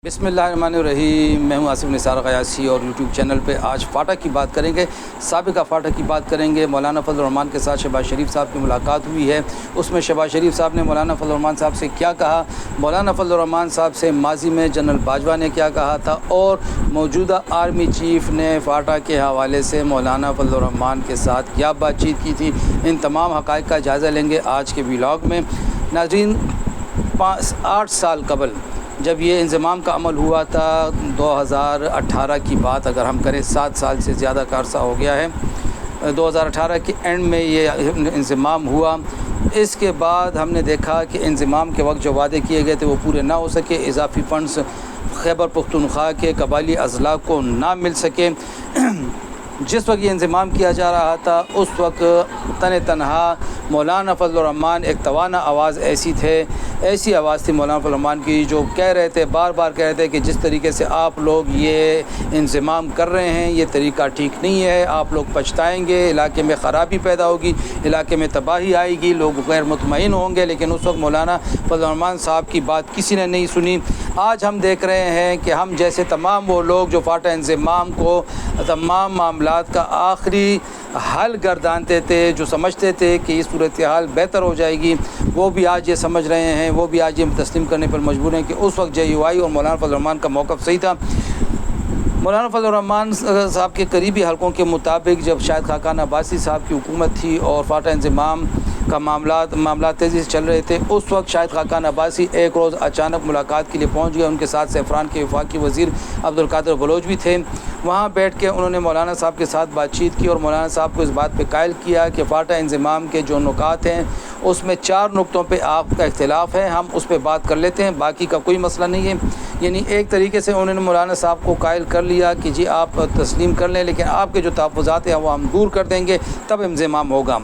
बिस्मिल्लाहिर्रहमानिर्रहीम। मैं हूं आसिफ निसार क़यासी और यूट्यूब चैनल पे आज फाटा की बात करेंगे, साबिक़ा फाटा की बात करेंगे। मौलाना फजल रहमान के साथ शहबाज शरीफ साहब की मुलाकात हुई है। उसमें शहबाज शरीफ साहब ने मौलाना फजल रहमान साहब से क्या कहा, मौलाना फजल रहमान साहब से माजी में जनरल बाजवा ने क्या कहा था, और मौजूदा आर्मी चीफ़ ने फाटा के हवाले से मौलाना फजल रहमान के साथ क्या बातचीत की थी। इन तमाम हक़ाइक़ का जायज़ा लेंगे आज के व्लॉग में। नाज़रीन, 8 साल कबल जब ये इंज़माम का अमल हुआ था, 2018 की बात अगर हम करें, 7 साल से ज़्यादा का अरसा हो गया है। 2018 के एंड में ये इंज़माम हुआ। इसके बाद हमने देखा कि इंज़माम के वक्त जो वादे किए गए थे वो पूरे ना हो सके, इजाफ़ी फ़ंड्स खैबर पख्तूनख्वा के कबायली अज़ला को ना मिल सके। जिस वक्त ये इंज़माम किया जा रहा था उस वक्त तनहा मौलाना फजल रहमान एक तवाना आवाज़ ऐसी आवाज़ थी मौलाना फजल रहमान की, जो कह रहे थे, बार बार कह रहे थे कि जिस तरीके से आप लोग ये इंज़माम कर रहे हैं ये तरीका ठीक नहीं है, आप लोग पछताएंगे, इलाके में ख़राबी पैदा होगी, इलाके में तबाही आएगी, लोग गैर मुतमईन होंगे। लेकिन उस वक्त मौलाना फजल रहमान साहब की बात किसी ने नहीं सुनी। आज हम देख रहे हैं कि हम जैसे तमाम वो लोग जो फाटा इंज़माम को तमाम मामलात का आखिरी हल गर्दानते थे, जो समझते थे कि इस सूरत हाल बेहतर हो जाएगी, वो भी आज ये समझ रहे हैं, वो भी आज ये तस्लीम करने पर मजबूर हैं कि उस वक्त JUI और मौलाना फजल रहमान का मौक़िफ़ सही था। मौलाना फजल रहमान साहब के करीबी हलकों के मुताबिक जब शाहिद खाकान अब्बासी साहब की हुकूमत थी और फाटा इंज़माम का मामला तेज़ी से चल रहे थे, उस वक्त शाहिद खाकान अब्बासी एक रोज़ अचानक मुलाकात के लिए पहुंच गए। उनके साथ ज़ैफ़रान के वफाकी वज़ीर अब्दुल कादिर बलोच भी थे। वहाँ बैठ के उन्होंने मौलाना साहब के साथ बातचीत की और मौलाना साहब को इस बात पे कायल किया कि फ़ाटा इंज़माम के जो नुकात हैं उसमें 4 नुक्तों पे आपका इख्तिलाफ़ है, हम उस पर बात कर लेते हैं, बाकी का कोई मसला नहीं है। यानी एक तरीके से उन्होंने मौलाना साहब को कायल कर लिया कि जी आप तस्लीम कर लें, लेकिन आपके जो तहफ़्फ़ुज़ात हैं वो हम दूर कर देंगे, तब इंज़माम होगा।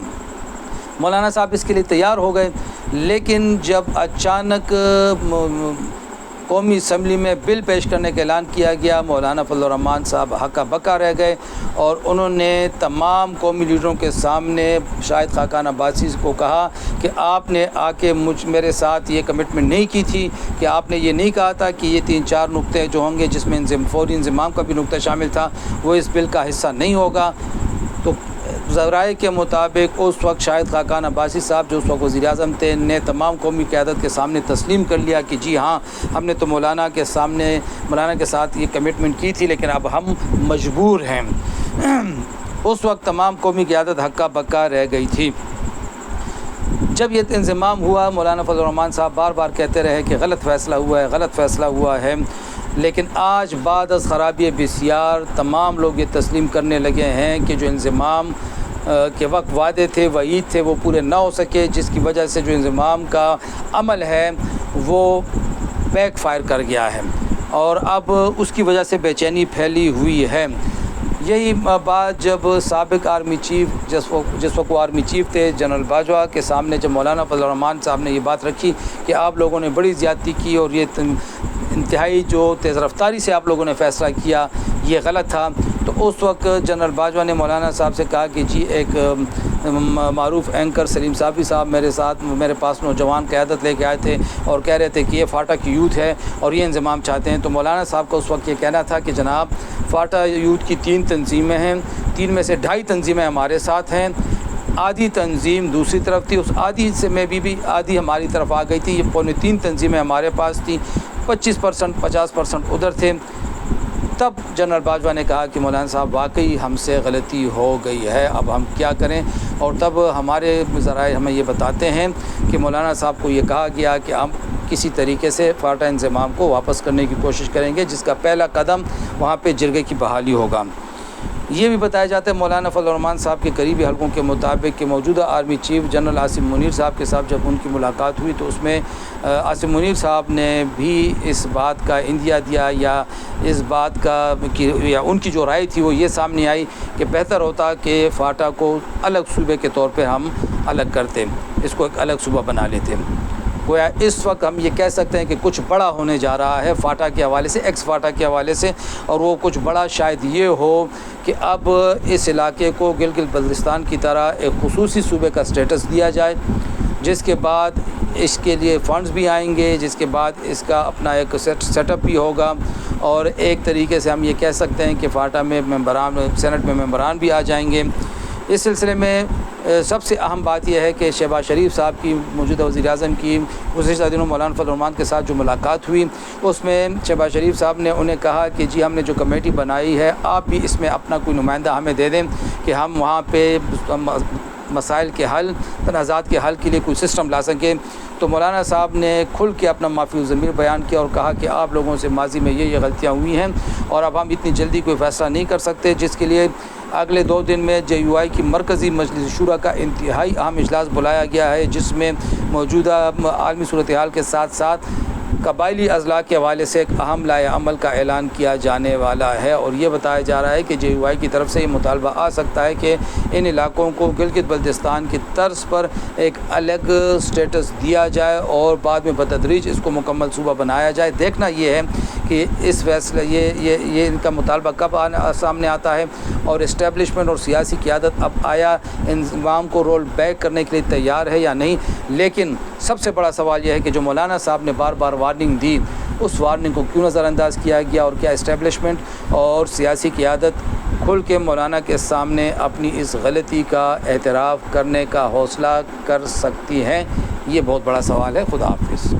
मौलाना साहब इसके लिए तैयार हो गए। लेकिन जब अचानक कौमी असम्बली में बिल पेश करने का ऐलान किया गया, मौलाना फजल रहमान साहब हक्का बक्का रह गए और उन्होंने तमाम कौमी लीडरों के सामने शाहिद खाकान अब्बासी को कहा कि आपने आके मेरे साथ ये कमिटमेंट नहीं की थी, कि आपने ये नहीं कहा था कि ये 3-4 नुक्ते जो होंगे, जिसमें फ़ौरी इंज़माम का भी नुक्ता शामिल था, वो इस बिल का हिस्सा नहीं होगा। तो ज़राए के मुताबिक उस वक्त शाहिद खाकान अब्बासी साहब जो उस वक्त वज़ीर-ए-आज़म थे ने तमाम कौमी क़यादत के सामने तस्लीम कर लिया कि जी हाँ, हमने तो मौलाना के साथ ये कमिटमेंट की थी, लेकिन अब हम मजबूर हैं। उस वक्त तमाम कौमी क़यादत हक्का बक्का रह गई थी। जब ये इंज़माम हुआ, मौलाना फजल रहमान साहब बार बार कहते रहे कि गलत फ़ैसला हुआ है, लेकिन आज बाद अज़ ख़राबी बिस्यार तमाम लोग ये तस्लीम करने लगे हैं कि जो इंज़माम के वक्त वादे थे, वईद थे, वो पूरे ना हो सके, जिसकी वजह से जो इंज़माम का अमल है वो बैक फायर कर गया है और अब उसकी वजह से बेचैनी फैली हुई है। यही बात जब साबिक़ आर्मी चीफ़ जिस वक्त वो आर्मी चीफ़ थे, जनरल बाजवा के सामने जब मौलाना फजल रहमान साहब ने ये बात रखी कि आप लोगों ने बड़ी ज़्यादती की और ये इंतहाई जो तेज़ रफ्तारी से आप लोगों ने फ़ैसला किया ये गलत था, तो उस वक्त जनरल बाजवा ने मौलाना साहब से कहा कि जी एक मारूफ़ एंकर सलीम साफ़ी साहब मेरे पास नौजवान क़यादत लेके आए थे और कह रहे थे कि ये फाटा की यूथ है और ये इंज़माम चाहते हैं। तो मौलाना साहब का उस वक्त ये कहना था कि जनाब, फाटा यूथ की 3 तंजीमें हैं, 3 में से 2.5 तंजीमें हमारे साथ हैं, आधी तंजीम दूसरी तरफ थी, उस आधी से में भी आधी हमारी तरफ आ गई थी, ये 3.25 तंजीमें हमारे पास थी, 25% 50% उधर थे। तब जनरल बाजवा ने कहा कि मौलाना साहब वाकई हमसे गलती हो गई है, अब हम क्या करें। और तब हमारे ज़राए हमें ये बताते हैं कि मौलाना साहब को ये कहा गया कि हम किसी तरीके से फाटा इंज़माम को वापस करने की कोशिश करेंगे, जिसका पहला कदम वहाँ पे जिरगे की बहाली होगा। ये भी बताया जाता है मौलाना फजल रहमान साहब के करीबी हलकों के मुताबिक कि मौजूदा army chief general Asim Munir साहब के साथ जब उनकी मुलाकात हुई तो उसमें आसिम मुनीर साहब ने भी इस बात का इंदिया दिया या इस बात का या उनकी जो राय थी वो ये सामने आई कि बेहतर होता कि फ़ाटा को अलग सूबे के तौर पर हम अलग करते, इसको एक अलग सूबा बना लेते। गोया इस वक्त हम ये कह सकते हैं कि कुछ बड़ा होने जा रहा है फाटा के हवाले से, एक्स फाटा के हवाले से, और वो कुछ बड़ा शायद ये हो कि अब इस इलाके को गिलगित बल्तिस्तान की तरह एक खुसूसी सूबे का स्टेटस दिया जाए, जिसके बाद اس کے لیے فنڈز بھی آئیں گے، جس کے بعد اس کا اپنا ایک سیٹ اپ بھی ہوگا، اور ایک طریقے سے ہم یہ کہہ سکتے ہیں کہ فاٹا میں ممبران، سینٹ میں ممبران بھی آ جائیں گے۔ اس سلسلے میں سب سے اہم بات یہ ہے کہ شہباز شریف صاحب کی موجودہ وزیر اعظم کی گزشتہ دنوں مولانا فضل الرحمان کے ساتھ جو ملاقات ہوئی، اس میں شہباز شریف صاحب نے انہیں کہا کہ جی ہم نے جو کمیٹی بنائی ہے آپ بھی اس میں اپنا کوئی نمائندہ ہمیں دے دیں کہ ہم وہاں پہ مسائل کے حل، تنازعات کے حل کے لیے کوئی سسٹم لا سکیں۔ تو مولانا صاحب نے کھل کے اپنا معافی الضمیر بیان کیا اور کہا کہ آپ لوگوں سے ماضی میں یہ غلطیاں ہوئی ہیں اور اب ہم اتنی جلدی کوئی فیصلہ نہیں کر سکتے، جس کے لیے اگلے 2 دن میں JUI کی مرکزی مجلس شورا کا انتہائی اہم اجلاس بلایا گیا ہے، جس میں موجودہ عالمی صورتحال کے ساتھ ساتھ قبائلی اضلاع کے حوالے سے ایک اہم لائحہ عمل کا اعلان کیا جانے والا ہے، اور یہ بتایا جا رہا ہے کہ JUI کی طرف سے یہ مطالبہ آ سکتا ہے کہ ان علاقوں کو گلگت بلتستان کی طرز پر ایک الگ سٹیٹس دیا جائے اور بعد میں بتدریج اس کو مکمل صوبہ بنایا جائے۔ دیکھنا یہ ہے کہ اس فیصلہ یہ ان کا مطالبہ کب سامنے آتا ہے، اور اسٹیبلشمنٹ اور سیاسی قیادت اب آیا انضمام کو رول بیک کرنے کے لیے تیار ہے یا نہیں۔ لیکن سب سے بڑا سوال یہ ہے کہ جو مولانا صاحب نے بار بار وارننگ دی، اس وارننگ کو کیوں نظر انداز کیا گیا، اور کیا اسٹیبلشمنٹ اور سیاسی قیادت کھل کے مولانا کے سامنے اپنی اس غلطی کا اعتراف کرنے کا حوصلہ کر سکتی ہیں؟ یہ بہت بڑا سوال ہے۔ خدا حافظ۔